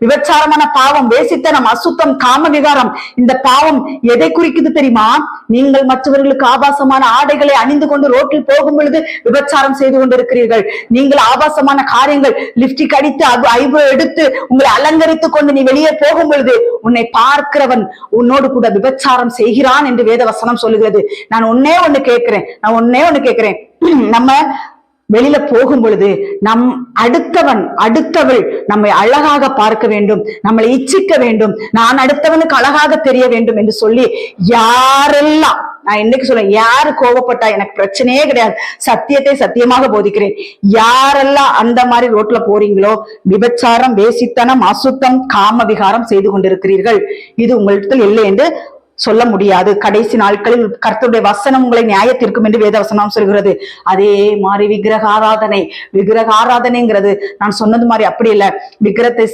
விபச்சாரமான பாவம், வேசித்தனம், அசுத்தம், காம விகாரம். இந்த பாவம் எதை குறிக்குது தெரியுமா? நீங்கள் மற்றவர்களுக்கு ஆபாசமான ஆடைகளை அணிந்து கொண்டு ரோட்டில் போகும் பொழுது விபச்சாரம் செய்து கொண்டிருக்கிறீர்கள். நீங்கள் ஆபாசமான காரியங்கள், லிப்டிக் அடித்து ஐப்ரோ எடுத்து உங்களை அலங்கரித்துக் கொண்டு நீ வெளியே போகும் பொழுது உன்னை பார்க்கிறவன் உன்னோடு கூட விபச்சாரம் செய்கிறான் என்று வேத வசனம் சொல்லுகிறது. நான் ஒன்னே ஒண்ணு கேட்கிறேன், நம்ம வெளியில போகும் பொழுது அடுத்தவள் நம்மை அழகாக பார்க்க வேண்டும், நம்மளை இச்சிக்க வேண்டும், நான் அடுத்தவனுக்கு அழகாக தெரிய வேண்டும் என்று சொல்லி யாரெல்லாம், நான் இன்னைக்கு சொல்றேன், யாரு கோபப்பட்டா எனக்கு பிரச்சனையே கிடையாது, சத்தியத்தை சத்தியமாக போதிக்கிறேன். யாரெல்லாம் அந்த மாதிரி ரோட்ல போறீங்களோ விபச்சாரம், வேசித்தனம், அசுத்தம், காம விகாரம் செய்து கொண்டிருக்கிறீர்கள். இது உங்களிடத்தில் இல்லை என்று சொல்ல முடியாது. கடைசி நாட்களில் கர்த்தருடைய வசனம் உங்களை நியாயத்திற்கும் என்று வேத வசனம் சொல்கிறது. அதே மாதிரி விக்கிரக ஆராதனைங்கிறது நான் சொன்னது மாதிரி அப்படி இல்லை. விக்கிரத்தை